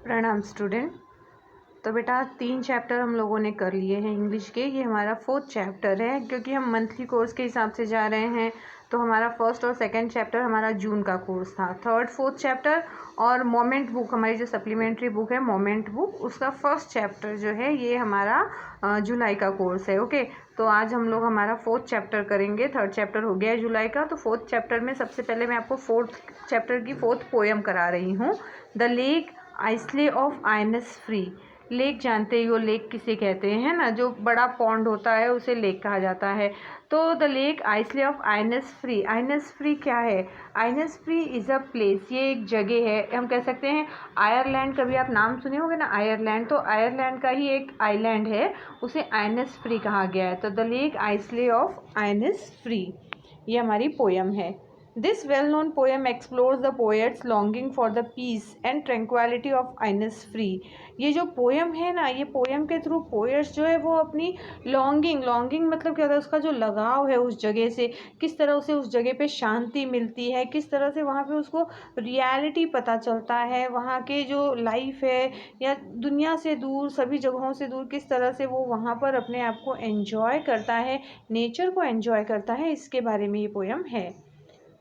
प्रणाम स्टूडेंट। तो बेटा 3 चैप्टर हम लोगों ने कर लिए हैं इंग्लिश के। ये हमारा 4th चैप्टर है, क्योंकि हम मंथली कोर्स के हिसाब से जा रहे हैं। तो हमारा फर्स्ट और सेकंड चैप्टर हमारा जून का कोर्स था। थर्ड फोर्थ चैप्टर और मोमेंट बुक, हमारी जो सप्लीमेंट्री बुक है मोमेंट बुक, उसका फर्स्ट चैप्टर जो है ये हमारा जुलाई का कोर्स है। ओके, तो आज हम लोग हमारा 4th चैप्टर करेंगे। 3rd चैप्टर हो गया है जुलाई का। तो 4th चैप्टर में सबसे पहले मैं आपको 4th चैप्टर की 4th पोएम करा रही हूँ। The lake isle of Innisfree. Lake जानते ही हो, लेक किसे कहते हैं ना, जो बड़ा पॉन्ड होता है उसे लेक कहा जाता है। तो the lake isle of Innisfree. Innisfree क्या है? Innisfree is a place, ये एक जगह है। हम कह सकते हैं आयरलैंड, कभी आप नाम सुने होंगे ना आयरलैंड, तो आयरलैंड का ही एक आइलैंड है, उसे आइनस फ्री कहा गया है। तो the lake isle of आइनस free, ये हमारी पोयम है। This well-known poem explores the poet's longing for the peace and tranquility of Innis Free। ये जो पोएम है ना, ये पोएम के थ्रू पोएट्स जो है वो अपनी लॉन्गिंग मतलब क्या होता है, उसका जो लगाव है उस जगह से, किस तरह उसे उस जगह पे शांति मिलती है, किस तरह से वहाँ पे उसको रियलिटी पता चलता है, वहाँ के जो लाइफ है या दुनिया से दूर, सभी जगहों से दूर, किस तरह से वो वहाँ पर अपने आप को एंजॉय करता है, नेचर को एंजॉय करता है, इसके बारे में ये पोएम है।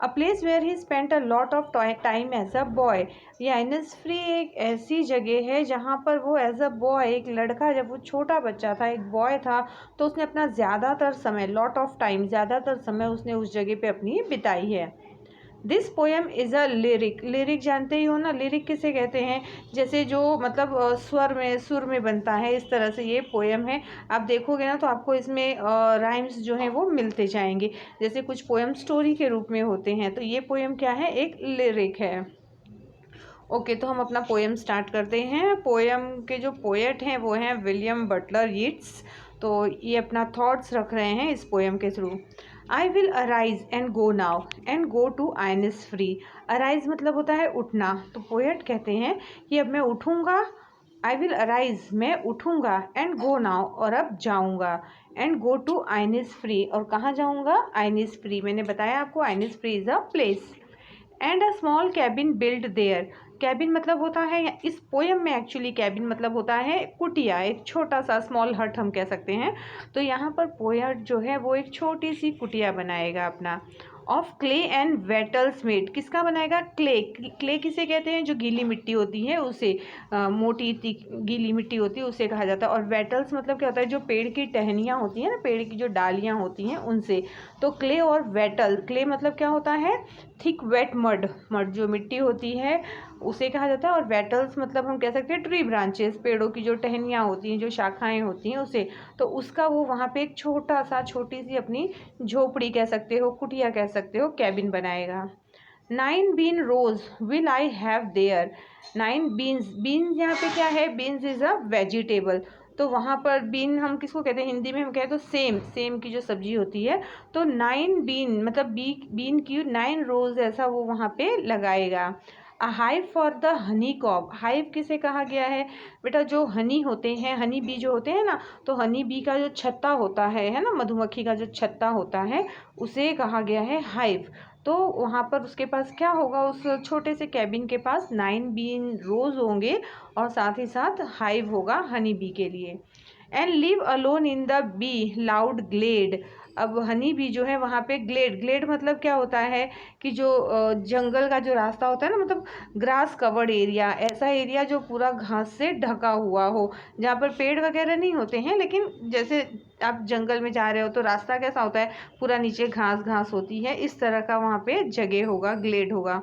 A place where he spent a lot of time as a boy. ये आइनस फ्री एक ऐसी जगह है जहाँ पर वो एज अ बॉय, एक लड़का, जब वो छोटा बच्चा था, एक बॉय था, तो उसने अपना ज़्यादातर समय, लॉट ऑफ टाइम, ज़्यादातर समय उसने उस जगह पे अपनी बिताई है। This poem is a lyric. Lyric जानते ही हो ना, लिरिक किसे कहते हैं? जैसे जो मतलब स्वर में, सुर में बनता है, इस तरह से ये पोएम है। आप देखोगे ना तो आपको इसमें राइम्स जो हैं वो मिलते जाएंगे। जैसे कुछ पोएम स्टोरी के रूप में होते हैं, तो ये पोएम क्या है? एक लिरिक है। ओके, तो हम अपना पोएम स्टार्ट करते हैं। पोएम के जो पोएट हैं वो हैं विलियम बटलर यीट्स। तो ये अपना थॉट्स रख रहे हैं इस पोएम के थ्रू। I will arise and go now and go to Innisfree. Arise मतलब होता है उठना, तो पोएट कहते हैं कि अब मैं उठूँगा। आई विल अराइज, मैं उठूँगा, एंड गो नाउ, और अब जाऊँगा, and go to Innisfree, और कहाँ जाऊँगा? Innisfree. मैंने बताया आपको Innisfree is a place. And a small cabin build there. Cabin मतलब होता है, इस पोएम में एक्चुअली कैबिन मतलब होता है कुटिया, एक छोटा सा स्मॉल हट हम कह सकते हैं। तो यहाँ पर पोएट जो है वो एक छोटी सी कुटिया बनाएगा अपना। Of clay and wattles made. किसका बनाएगा? क्ले। क्ले किसे कहते हैं? जो गीली मिट्टी होती है उसे, मोटी गीली मिट्टी होती है उसे कहा जाता है। और वेटल्स मतलब क्या होता है? जो पेड़ की टहनियाँ होती हैं ना, पेड़ की जो डालियाँ होती हैं उनसे। तो क्ले और वेटल, क्ले मतलब क्या होता है? थिक वेट मड, मड जो मिट्टी होती है उसे कहा जाता है। और वेटल्स मतलब हम कह सकते हैं ट्री ब्रांचेस, पेड़ों की जो टहनियाँ होती हैं, जो शाखाएं होती हैं उसे। तो उसका वो वहाँ पे एक छोटा सा, छोटी सी अपनी झोपड़ी कह सकते हो, कुटिया कह सकते हो, कैबिन बनाएगा। 9 bean rows will I have there. 9 beans, beans यहाँ पे क्या है? Beans is a vegetable. तो वहाँ पर बीन हम किसको कहते हैं? हिंदी में हम कहें तो सेम, सेम की जो सब्जी होती है। तो 9 बीन मतलब बीन की 9 रोज ऐसा वो वहाँ पे लगाएगा। A hive for the honey cob. Hive किसे कहा गया है? बेटा जो हनी होते हैं, हनी बी जो होते हैं ना, तो हनी बी का जो छत्ता होता है ना, मधुमक्खी का जो छत्ता होता है उसे कहा गया है हाइव। तो वहाँ पर उसके पास क्या होगा? उस छोटे से कैबिन के पास 9 बीन रोज होंगे, और साथ ही साथ हाइव होगा हनी बी के लिए। And live alone in the bee loud glade. अब हनी बी जो है वहाँ पे ग्लेड, ग्लेड मतलब क्या होता है कि जो जंगल का जो रास्ता होता है ना, मतलब ग्रास कवर्ड एरिया, ऐसा एरिया जो पूरा घास से ढका हुआ हो, जहाँ पर पेड़ वगैरह नहीं होते हैं, लेकिन जैसे आप जंगल में जा रहे हो तो रास्ता कैसा होता है? पूरा नीचे घास घास होती है, इस तरह का वहाँ पे जगह होगा, ग्लेड होगा।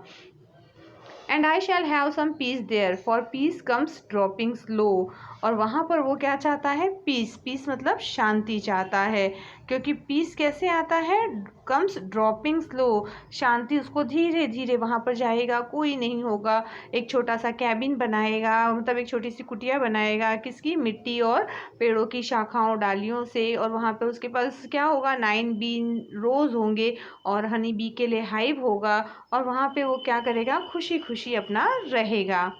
And I shall have some peace there, for peace comes dropping slow. और वहाँ पर वो क्या चाहता है? पीस। पीस मतलब शांति चाहता है, क्योंकि पीस कैसे आता है? कम्स ड्रॉपिंग स्लो, शांति उसको धीरे धीरे वहाँ पर जाएगा, कोई नहीं होगा। एक छोटा सा कैबिन बनाएगा, मतलब एक छोटी सी कुटिया बनाएगा, किसकी? मिट्टी और पेड़ों की शाखाओं, डालियों से। और वहाँ पर उसके पास क्या होगा? 9 बीन रोज होंगे, और हनी बी के लिए हाइव होगा। और वहाँ पे वो क्या करेगा? खुशी खुशी अपना रहेगा।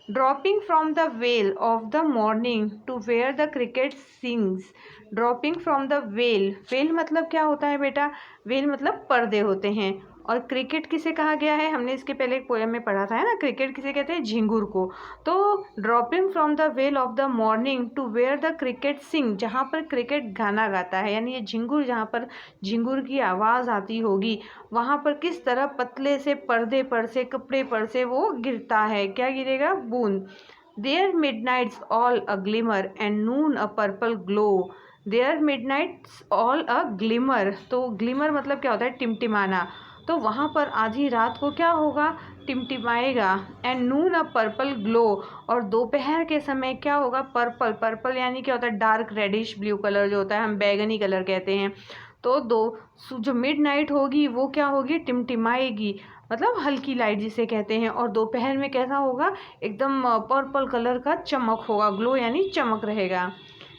Dropping from the veil of the morning to where the cricket sings. Dropping from the veil, veil मतलब क्या होता है बेटा? वेल मतलब पर्दे होते हैं, और क्रिकेट किसे कहा गया है, हमने इसके पहले एक पोएम में पढ़ा था है ना, क्रिकेट किसे कहते हैं, झिंगुर को। तो dropping from the veil of the morning to where the cricket sing, जहाँ पर क्रिकेट गाना गाता है, यानी ये झिंगुर जहाँ पर झिंगुर की आवाज़ आती होगी वहाँ पर किस तरह पतले से पर्दे पर से, कपड़े पर से वो गिरता है, क्या गिरेगा, बूंद। There midnight's all a glimmer and noon a purple glow, there midnight's all a glimmer, तो ग्लिमर मतलब क्या होता है, टिमटिमाना। तो वहाँ पर आधी रात को क्या होगा, टिमटिमाएगा। And noon a purple glow, और दोपहर के समय क्या होगा, पर्पल, पर्पल यानी क्या होता है, डार्क रेडिश ब्लू कलर जो होता है, हम बैगनी कलर कहते हैं। तो जो मिडनाइट होगी वो क्या होगी, टिमटिमाएगी, मतलब हल्की लाइट जिसे कहते हैं। और दोपहर में कैसा होगा, एकदम पर्पल कलर का चमक होगा, ग्लो यानी चमक रहेगा।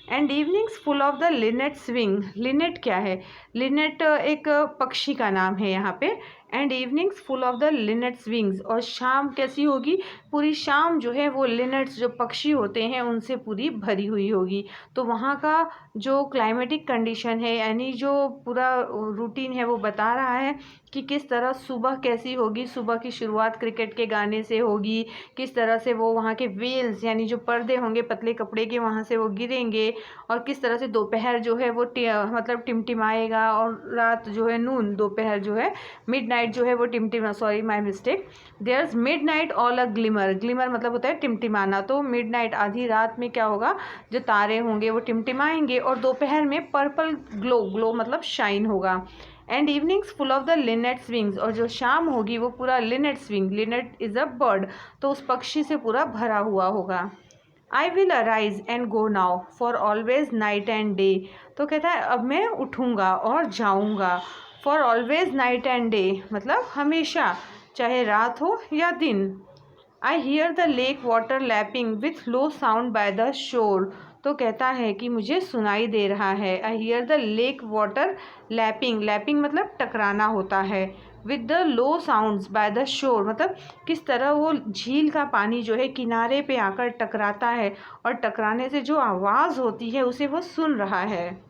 And evenings full of the Lynette swing, Lynette क्या है, लिनेट एक पक्षी का नाम है यहाँ पे। And evenings full of the linnet's wings, और शाम कैसी होगी, पूरी शाम जो है वो लिनेट्स जो पक्षी होते हैं उनसे पूरी भरी हुई होगी। तो वहाँ का जो क्लाइमेटिक कंडीशन है, यानी जो पूरा रूटीन है वो बता रहा है कि किस तरह सुबह कैसी होगी, सुबह की शुरुआत क्रिकेट के गाने से होगी, किस तरह से वो वहाँ के वेल्स यानी जो पर्दे होंगे पतले कपड़े के वहाँ से वो गिरेंगे, और किस तरह से दोपहर जो है वो मतलब टिमटिमाएगा, और रात जो है नून, दोपहर जो है मिडनाइट जो है वो टिमटिमा, sorry my mistake, there's midnight all a glimmer, glimmer मतलब होता है टिमटिमाना। तो मिडनाइट आधी रात में क्या होगा, जो तारे होंगे वो टिमटिमाएंगे, और दोपहर में पर्पल ग्लो, ग्लो मतलब शाइन होगा। And evenings full of the linnet's wings, और जो शाम होगी वो पूरा linnet's wing, linnet is a bird, तो उस पक्षी से पूरा भरा हुआ होगा। I will arise and go now for always night and day, तो कहता है अब मैं उठूँगा और जाऊँगा, for always night and day मतलब हमेशा, चाहे रात हो या दिन। I here the lake water lapping with low sound by the shore, तो कहता है कि मुझे सुनाई दे रहा है, I hear the lake water lapping, lapping मतलब टकराना होता है, with the low sounds by the shore मतलब किस तरह वो झील का पानी जो है किनारे पे आकर टकराता है, और टकराने से जो आवाज़ होती है उसे वो सुन रहा है।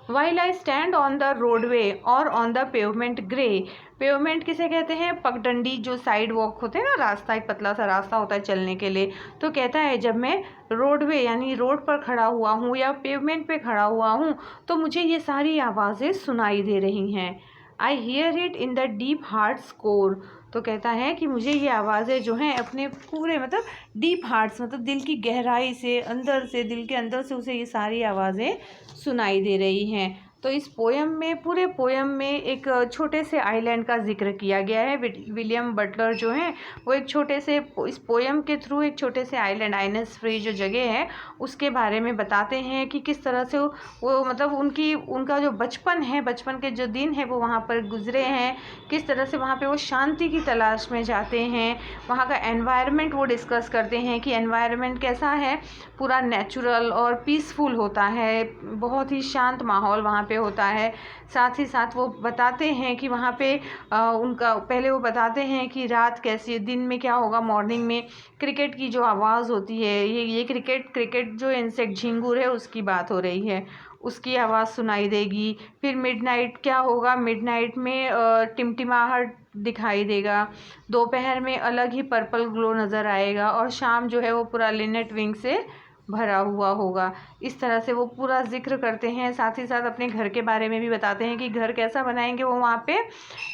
While I stand on the roadway or on the pavement grey, pavement किसे कहते हैं, पगडंडी, जो साइड वॉक होते हैं ना, रास्ता, एक पतला सा रास्ता होता है चलने के लिए। तो कहता है जब मैं रोडवे यानी रोड पर खड़ा हुआ हूँ या पेवमेंट पे खड़ा हुआ हूँ तो मुझे ये सारी आवाज़ें सुनाई दे रही हैं। I hear it in the deep hearts core, तो कहता है कि मुझे ये आवाज़ें जो हैं अपने पूरे मतलब डीप हार्ट्स मतलब दिल की गहराई से, अंदर से, दिल के अंदर से उसे ये सारी आवाज़ें सुनाई दे रही हैं। तो इस पोयम में, पूरे पोयम में एक छोटे से आइलैंड का जिक्र किया गया है। विलियम बटलर जो हैं वो एक छोटे से, इस पोयम के थ्रू एक छोटे से आइलैंड, आइनेस फ्री जो जगह है उसके बारे में बताते हैं कि किस तरह से वो मतलब उनका जो बचपन है, बचपन के जो दिन है वो वहाँ पर गुजरे हैं, किस तरह से वहाँ पे वो शांति की तलाश में जाते हैं। वहाँ का एनवायरनमेंट वो डिस्कस करते हैं कि एनवायरनमेंट कैसा है, पूरा नेचुरल और पीसफुल होता है, बहुत ही शांत माहौल वहाँ पे होता है। साथ ही साथ वो बताते हैं कि वहाँ पे उनका पहले वो बताते हैं कि रात कैसी है, दिन में क्या होगा, मॉर्निंग में क्रिकेट की जो आवाज़ होती है, ये क्रिकेट जो इंसेक्ट झिंगुर है उसकी बात हो रही है, उसकी आवाज़ सुनाई देगी। फिर मिडनाइट क्या होगा, मिडनाइट में टिमटिमाहट दिखाई देगा, दोपहर में अलग ही पर्पल ग्लो नज़र आएगा, और शाम जो है वो पूरा लिनेट विंग से भरा हुआ होगा। इस तरह से वो पूरा जिक्र करते हैं। साथ ही साथ अपने घर के बारे में भी बताते हैं कि घर कैसा बनाएंगे, वो वहाँ पे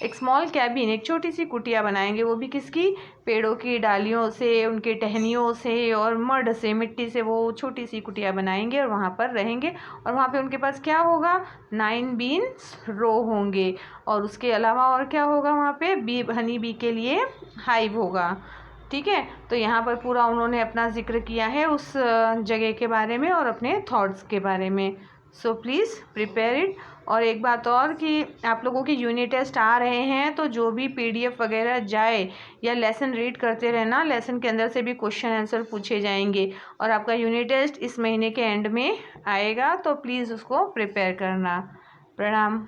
एक स्मॉल कैबिन, एक छोटी सी कुटिया बनाएंगे, वो भी किसकी, पेड़ों की डालियों से, उनके टहनियों से और मड से, मिट्टी से वो छोटी सी कुटिया बनाएंगे और वहाँ पर रहेंगे। और वहाँ पे उनके पास क्या होगा, 9 बीन्स रो होंगे, और उसके अलावा और क्या होगा, वहाँ पे हनी बी के लिए हाइव होगा। ठीक है, तो यहाँ पर पूरा उन्होंने अपना जिक्र किया है उस जगह के बारे में और अपने थॉट्स के बारे में। So please prepare it. और एक बात और कि आप लोगों के यूनिट टेस्ट आ रहे हैं, तो जो भी PDF वगैरह जाए या लेसन रीड करते रहना, लेसन के अंदर से भी क्वेश्चन आंसर पूछे जाएंगे, और आपका यूनिट टेस्ट इस महीने के एंड में आएगा, तो प्लीज़ उसको प्रिपेयर करना। प्रणाम।